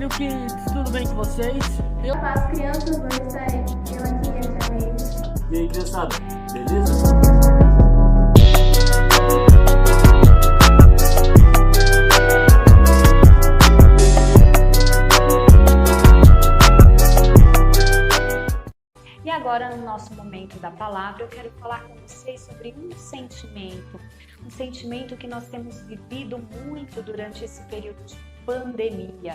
filho, que tudo bem com vocês? Eu faço crianças hoje, sério. Eu aqui, minha família. E aí, criançada, beleza? E agora, no nosso momento da palavra, eu quero falar com vocês sobre um sentimento que nós temos vivido muito durante esse período de pandemia,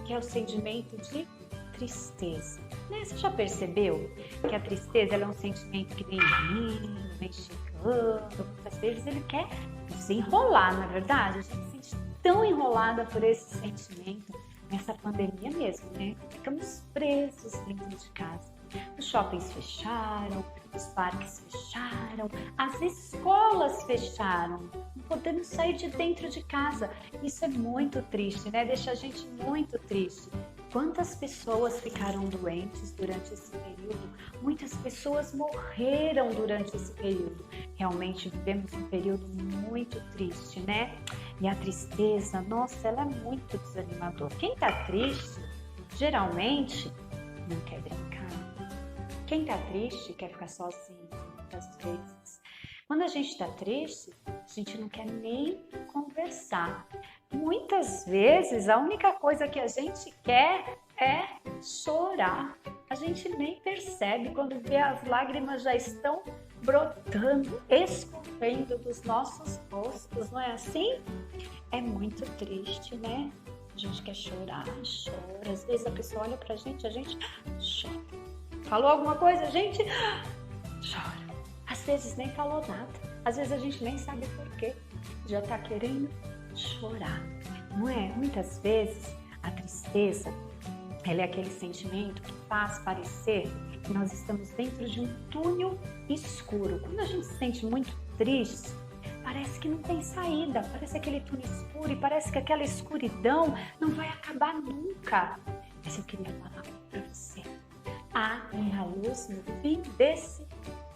que é o sentimento de tristeza. Você já percebeu que a tristeza é um sentimento que vem vindo, vem chegando, muitas vezes ele quer desenrolar, na verdade? A gente se sente tão enrolada por esse sentimento nessa pandemia mesmo, né? Ficamos presos dentro de casa. Os shoppings fecharam, os parques fecharam, as escolas fecharam. Não podemos sair de dentro de casa. Isso é muito triste, né? Deixa a gente muito triste. Quantas pessoas ficaram doentes durante esse período? Muitas pessoas morreram durante esse período. Realmente vivemos um período muito triste, né? E a tristeza, nossa, ela é muito desanimadora. Quem tá triste, geralmente, não quer brincar. Quem tá triste quer ficar sozinho, muitas vezes. Quando a gente tá triste, a gente não quer nem conversar. Muitas vezes, a única coisa que a gente quer é chorar. A gente nem percebe quando vê as lágrimas já estão brotando, escorrendo dos nossos rostos, não é assim? É muito triste, né? A gente quer chorar, chora. Às vezes a pessoa olha pra gente, a gente chora. Falou alguma coisa, a gente chora. Às vezes nem falou nada. Às vezes a gente nem sabe por quê. Já tá querendo chorar, não é? Muitas vezes a tristeza, ela é aquele sentimento que faz parecer que nós estamos dentro de um túnel escuro. Quando a gente se sente muito triste, parece que não tem saída, parece aquele túnel escuro e parece que aquela escuridão não vai acabar nunca. Mas eu queria falar para você. Há uma luz no fim desse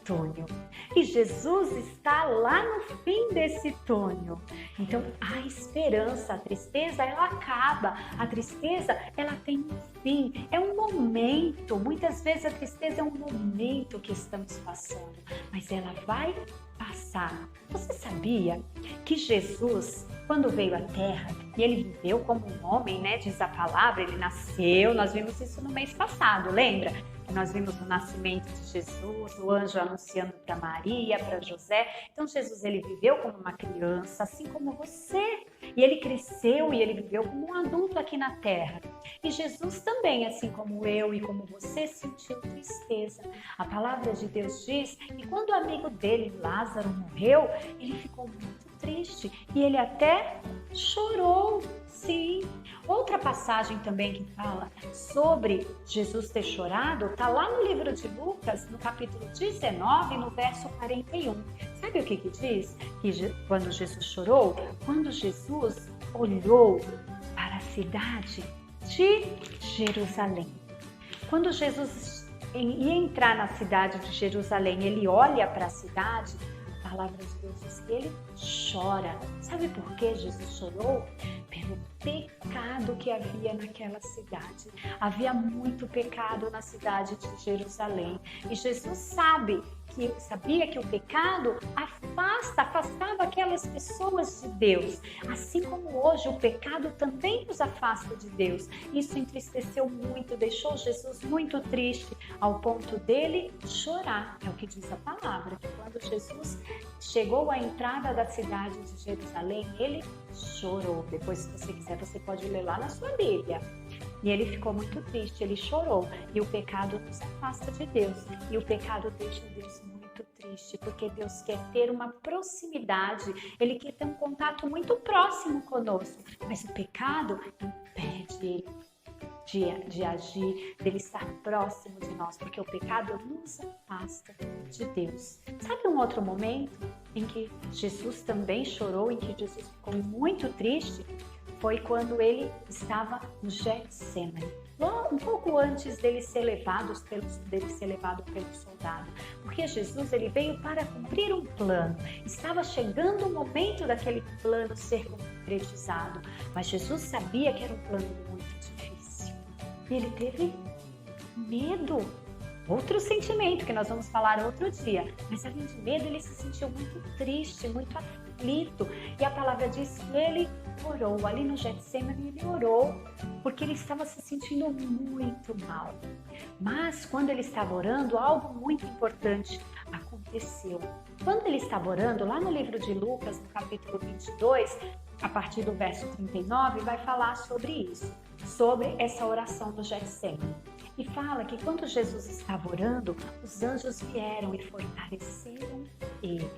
túnel. E Jesus está lá no fim desse túnel. Então, há esperança. A tristeza, ela acaba. A tristeza, ela tem um fim. É um momento. Muitas vezes a tristeza é um momento que estamos passando. Mas ela vai passar. Você sabia que Jesus, quando veio à Terra, e ele viveu como um homem, né? Diz a palavra, ele nasceu, nós vimos isso no mês passado, lembra? Nós vimos o nascimento de Jesus, o anjo anunciando para Maria, para José. Então Jesus, ele viveu como uma criança, assim como você. E ele cresceu e ele viveu como um adulto aqui na Terra. E Jesus também, assim como eu e como você, sentiu tristeza. A palavra de Deus diz que quando o amigo dele, Lázaro, morreu, ele ficou muito triste e ele até chorou, sim. Outra passagem também que fala sobre Jesus ter chorado, está lá no livro de Lucas, no capítulo 19, no verso 41. Sabe o que diz? Que quando Jesus chorou, quando Jesus olhou para a cidade de Jerusalém. Quando Jesus ia entrar na cidade de Jerusalém, ele olha para a cidade. A palavra de Deus diz que ele chora. Sabe por que Jesus chorou? Pelo pecado que havia naquela cidade. Havia muito pecado na cidade de Jerusalém. E Jesus sabia que o pecado afastava aquelas pessoas de Deus. Assim como hoje o pecado também nos afasta de Deus. Isso entristeceu muito, deixou Jesus muito triste, ao ponto dele chorar. É o que diz a palavra, que quando Jesus chegou à entrada da cidade de Jerusalém, ele chorou. Depois, se você quiser, você pode ler lá na sua Bíblia. E ele ficou muito triste, ele chorou. E o pecado nos afasta de Deus. E o pecado deixa Deus muito triste, porque Deus quer ter uma proximidade, ele quer ter um contato muito próximo conosco. Mas o pecado impede ele de agir, dele estar próximo de nós, porque o pecado nos afasta de Deus. Sabe um outro momento em que Jesus também chorou, em que Jesus ficou muito triste? Foi quando ele estava no Getsemane, um pouco antes dele ser levado pelo soldado, porque Jesus, ele veio para cumprir um plano. Estava chegando o momento daquele plano ser concretizado, mas Jesus sabia que era um plano muito difícil. E ele teve medo. Outro sentimento que nós vamos falar outro dia. Mas além de medo, ele se sentiu muito triste, muito aflito. E a palavra diz que ele orou. Ali no Getsemane ele orou, porque ele estava se sentindo muito mal. Mas quando ele estava orando, algo muito importante aconteceu. Quando ele estava orando, lá no livro de Lucas, no capítulo 22, a partir do verso 39, vai falar sobre isso, sobre essa oração do Getsemane. E fala que quando Jesus estava orando, os anjos vieram e fortaleceram ele.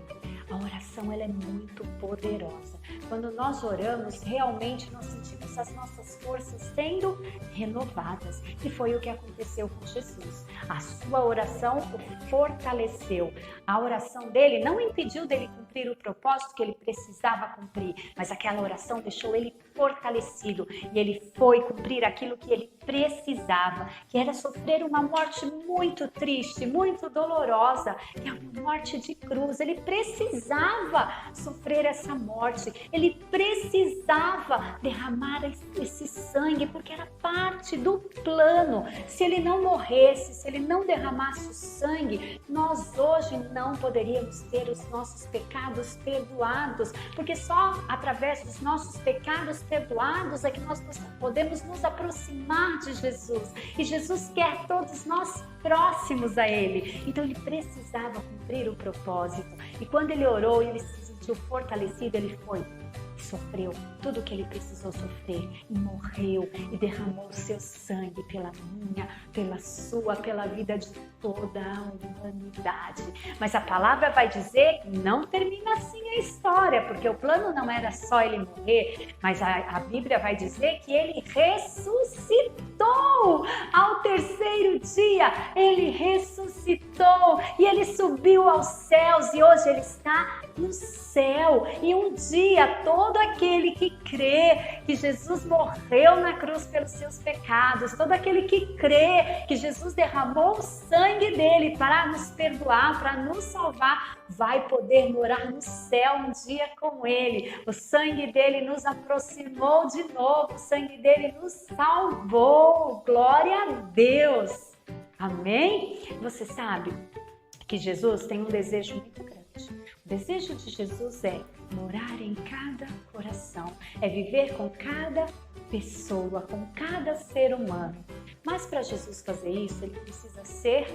A oração ela é muito poderosa. Quando nós oramos, realmente nós sentimos as nossas forças sendo renovadas. E foi o que aconteceu com Jesus. A sua oração o fortaleceu. A oração dele não impediu dele cumprir o propósito que ele precisava cumprir, mas aquela oração deixou ele fortalecido e ele foi cumprir aquilo que ele precisava, que era sofrer uma morte muito triste, muito dolorosa, que é uma morte de cruz. Ele precisava sofrer essa morte, ele precisava derramar esse sangue, porque era parte do plano. Se ele não morresse, se ele não derramasse o sangue, nós hoje não poderíamos ter os nossos pecados perdoados, porque só através dos nossos pecados perdoados é que nós podemos nos aproximar de Jesus, e Jesus quer todos nós próximos a Ele. Então ele precisava cumprir o propósito, e quando ele orou, ele se sentiu fortalecido, ele foi e sofreu tudo o que ele precisou sofrer, e morreu e derramou o seu sangue pela minha, pela sua, pela vida de toda a humanidade. Mas a palavra vai dizer que não termina assim a história, porque o plano não era só ele morrer, mas a Bíblia vai dizer que ele ressuscitou ao terceiro dia. Ele ressuscitou e ele subiu aos céus, e hoje ele está no céu. E um dia todo aquele que crê que Jesus morreu na cruz pelos seus pecados, todo aquele que crê que Jesus derramou o sangue dele para nos perdoar, para nos salvar, vai poder morar no céu um dia com ele. O sangue dele nos aproximou de novo, o sangue dele nos salvou. Glória a Deus. Amém? Você sabe que Jesus tem um desejo muito grande. O desejo de Jesus é morar em cada coração, é viver com cada pessoa, com cada ser humano. Mas para Jesus fazer isso, ele precisa ser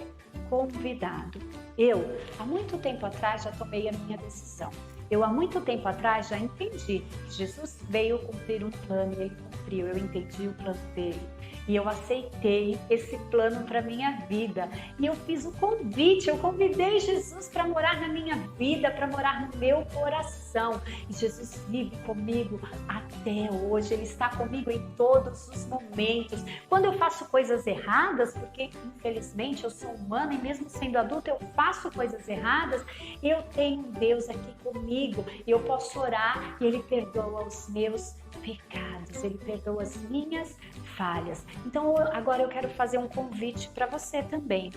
convidado. Eu, há muito tempo atrás, já tomei a minha decisão. Eu, há muito tempo atrás, já entendi que Jesus veio cumprir um plano e ele cumpriu. Eu entendi o plano dele. E eu aceitei esse plano para minha vida. E eu fiz o convite, eu convidei Jesus para morar na minha vida, para morar no meu coração. E Jesus vive comigo até hoje. Ele está comigo em todos os momentos. Quando eu faço coisas erradas, porque infelizmente eu sou humana e mesmo sendo adulta eu faço coisas erradas, eu tenho um Deus aqui comigo e eu posso orar e Ele perdoa os meus pecados, Ele perdoa as minhas falhas. Então agora eu quero fazer um convite para você também.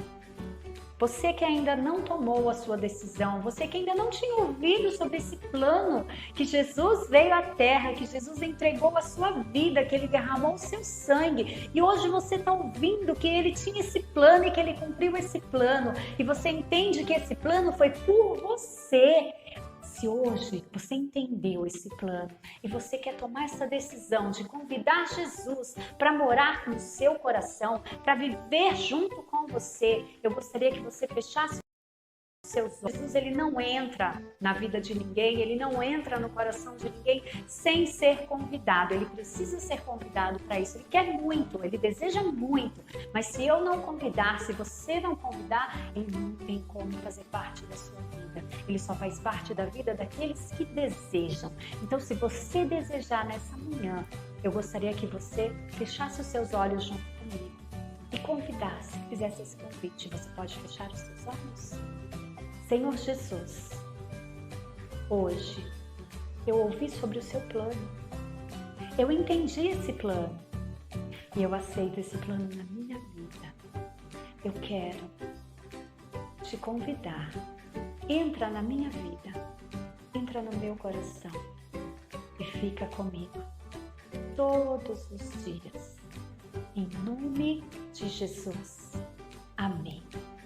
Você que ainda não tomou a sua decisão, você que ainda não tinha ouvido sobre esse plano, que Jesus veio à Terra, que Jesus entregou a sua vida, que Ele derramou o seu sangue, e hoje você está ouvindo que Ele tinha esse plano e que Ele cumpriu esse plano, e você entende que esse plano foi por você. Se hoje você entendeu esse plano e você quer tomar essa decisão de convidar Jesus para morar no seu coração, para viver junto com você, eu gostaria que você fechasse seus olhos. Jesus, ele não entra na vida de ninguém, ele não entra no coração de ninguém sem ser convidado. Ele precisa ser convidado para isso. Ele quer muito, ele deseja muito. Mas se eu não convidar, se você não convidar, ele não tem como fazer parte da sua vida. Ele só faz parte da vida daqueles que desejam. Então, se você desejar nessa manhã, eu gostaria que você fechasse os seus olhos junto comigo e convidasse, fizesse esse convite. Você pode fechar os seus olhos? Senhor Jesus, hoje eu ouvi sobre o seu plano, eu entendi esse plano e eu aceito esse plano na minha vida. Eu quero te convidar, entra na minha vida, entra no meu coração e fica comigo todos os dias. Em nome de Jesus. Amém.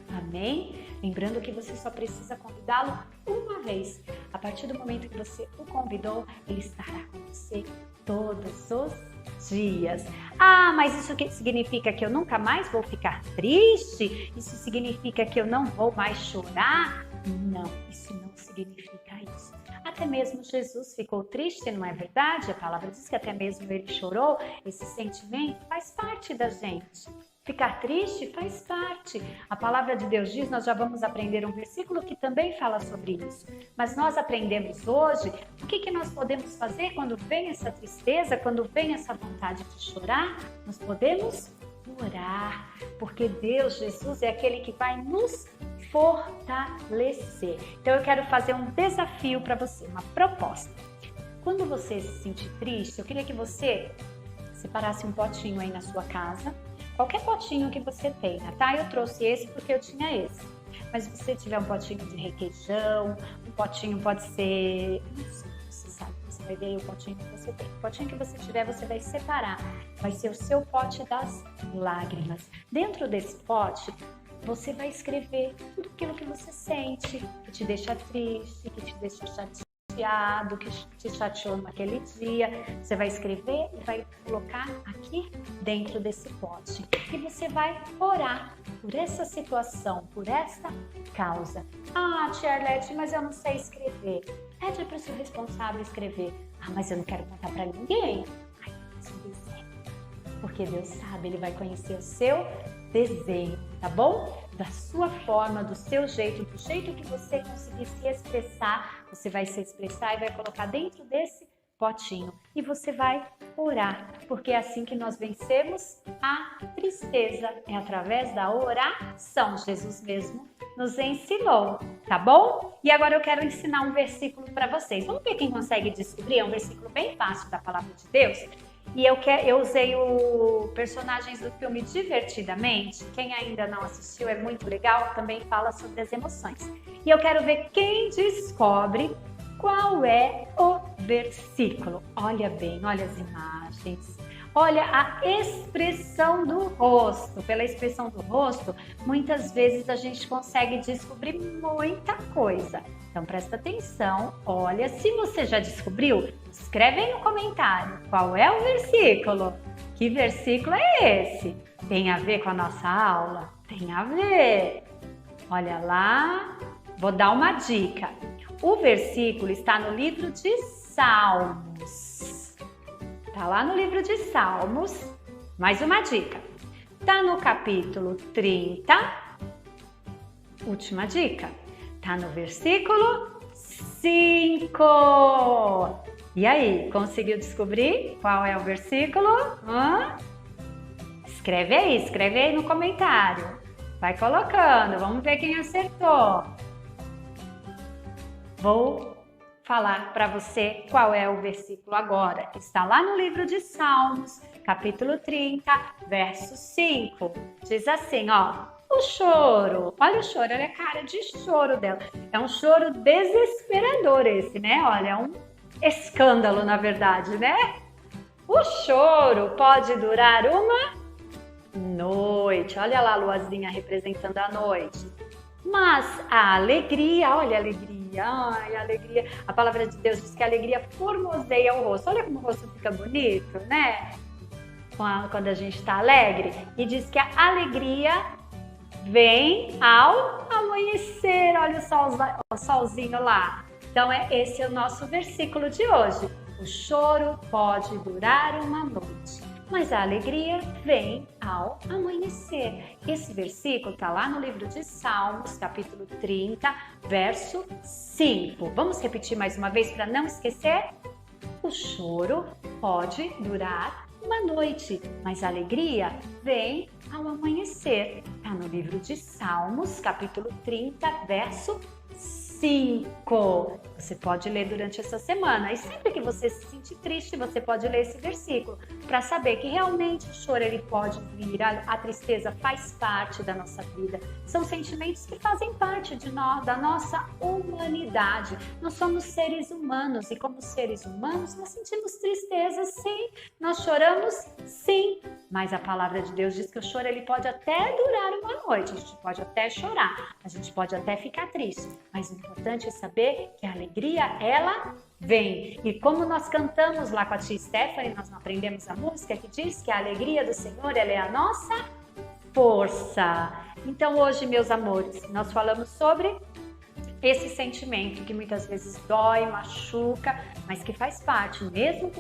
Amém? Lembrando que você só precisa convidá-lo uma vez. A partir do momento que você o convidou, ele estará com você todos os dias. Ah, mas isso significa que eu nunca mais vou ficar triste? Isso significa que eu não vou mais chorar? Não, isso não significa isso. Até mesmo Jesus ficou triste, não é verdade? A palavra diz que até mesmo ele chorou. Esse sentimento faz parte da gente. Ficar triste faz parte. A palavra de Deus diz, nós já vamos aprender um versículo que também fala sobre isso. Mas nós aprendemos hoje o que nós podemos fazer quando vem essa tristeza, quando vem essa vontade de chorar. Nós podemos orar, porque Deus, Jesus, é aquele que vai nos fortalecer. Então eu quero fazer um desafio para você, uma proposta. Quando você se sentir triste, eu queria que você separasse um potinho aí na sua casa. Qualquer potinho que você tenha, tá? Eu trouxe esse porque eu tinha esse. Mas se você tiver um potinho de requeijão, um potinho pode ser... Não sei, você sabe, você vai ver o potinho que você tem. O potinho que você tiver, você vai separar. Vai ser o seu pote das lágrimas. Dentro desse pote, você vai escrever tudo aquilo que você sente, que te deixa triste, que te deixa chateado, que te chateou naquele dia. Você vai escrever e vai colocar aqui dentro desse pote. E você vai orar por essa situação, por essa causa. Ah, tia Arlete, mas eu não sei escrever. Pede para o seu responsável escrever. Ah, mas eu não quero contar para ninguém. Ai, faz um desenho. Porque Deus sabe, Ele vai conhecer o seu desenho, tá bom? Da sua forma, do seu jeito, do jeito que você conseguir se expressar, você vai se expressar e vai colocar dentro desse potinho. E você vai orar, porque é assim que nós vencemos a tristeza, é através da oração. Jesus mesmo nos ensinou, tá bom? E agora eu quero ensinar um versículo para vocês. Vamos ver quem consegue descobrir, é um versículo bem fácil da Palavra de Deus. E eu usei o personagens do filme Divertidamente. Quem ainda não assistiu, é muito legal, também fala sobre as emoções. E eu quero ver quem descobre qual é o versículo. Olha bem, olha as imagens, olha a expressão do rosto. Pela expressão do rosto, muitas vezes a gente consegue descobrir muita coisa. Então presta atenção, olha, se você já descobriu, escreve aí no comentário qual é o versículo. Que versículo é esse? Tem a ver com a nossa aula? Tem a ver. Olha lá, vou dar uma dica. O versículo está no livro de Salmos. Está lá no livro de Salmos. Mais uma dica. Está no capítulo 30. Última dica. Está no versículo 5. E aí, conseguiu descobrir qual é o versículo? Escreve aí no comentário. Vai colocando, vamos ver quem acertou. Vou falar para você qual é o versículo agora. Está lá no livro de Salmos, capítulo 30, verso 5. Diz assim, ó. O choro, olha o choro, olha a cara de choro dela. É um choro desesperador esse, né? Olha, é um escândalo, na verdade, né? O choro pode durar uma noite. Olha lá a luazinha representando a noite. Mas a alegria, olha a alegria, ai, a alegria. A palavra de Deus diz que a alegria formoseia o rosto. Olha como o rosto fica bonito, né? Quando a gente está alegre. E diz que a alegria vem ao amanhecer. Olha o solzinho lá. Então, esse é o nosso versículo de hoje. O choro pode durar uma noite, mas a alegria vem ao amanhecer. Esse versículo está lá no livro de Salmos, capítulo 30, verso 5. Vamos repetir mais uma vez para não esquecer? O choro pode durar uma noite, mas a alegria vem ao amanhecer. Está no livro de Salmos, capítulo 30, verso 5. Você pode ler durante essa semana. E sempre que você se sentir triste, você pode ler esse versículo para saber que realmente o choro ele pode vir, a tristeza faz parte da nossa vida. São sentimentos que fazem parte de nós, da nossa humanidade. Nós somos seres humanos e como seres humanos nós sentimos tristeza, sim. Nós choramos, sim. Mas a palavra de Deus diz que o choro ele pode até durar uma noite. A gente pode até chorar, a gente pode até ficar triste. Mas o importante é saber que a alegria, ela vem. E como nós cantamos lá com a tia Stephanie, nós não aprendemos a música que diz que a alegria do Senhor, ela é a nossa força. Então hoje, meus amores, nós falamos sobre esse sentimento que muitas vezes dói, machuca, mas que faz parte. Mesmo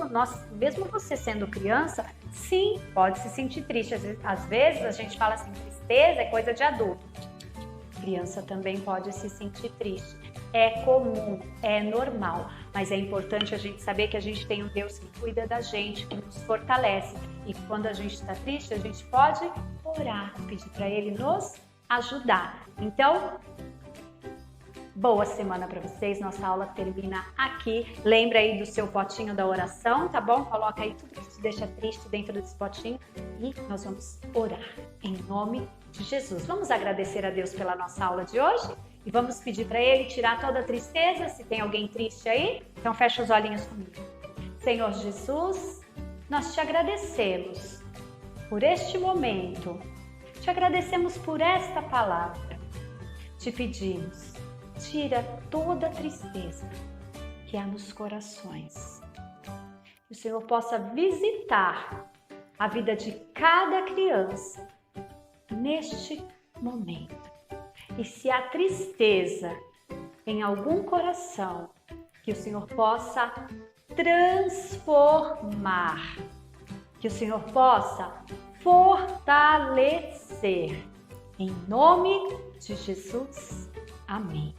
você sendo criança, sim, pode se sentir triste. Às vezes a gente fala assim, tristeza é coisa de adulto. Criança também pode se sentir triste. É comum, é normal, mas é importante a gente saber que a gente tem um Deus que cuida da gente, que nos fortalece. E quando a gente está triste, a gente pode orar, pedir para Ele nos ajudar. Então, boa semana para vocês, nossa aula termina aqui. Lembra aí do seu potinho da oração, tá bom? Coloca aí tudo que te deixa triste dentro desse potinho e nós vamos orar em nome de Jesus. Vamos agradecer a Deus pela nossa aula de hoje e vamos pedir para Ele tirar toda a tristeza. Se tem alguém triste aí, então fecha os olhinhos comigo. Senhor Jesus, nós te agradecemos por este momento, te agradecemos por esta palavra, te pedimos, tira toda a tristeza que há nos corações. Que o Senhor possa visitar a vida de cada criança neste momento. E se há tristeza em algum coração, que o Senhor possa transformar, que o Senhor possa fortalecer. Em nome de Jesus. Amém.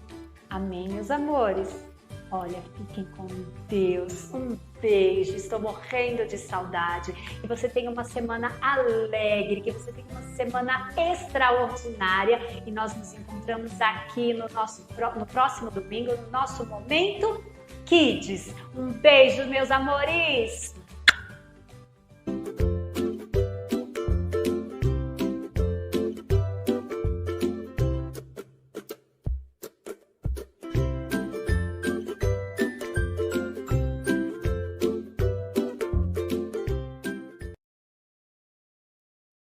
Amém, meus amores. Olha, fiquem com Deus. Um beijo. Estou morrendo de saudade. Que você tenha uma semana alegre, que você tenha uma semana extraordinária. E nós nos encontramos aqui no próximo domingo, no nosso Momento Kids. Um beijo, meus amores.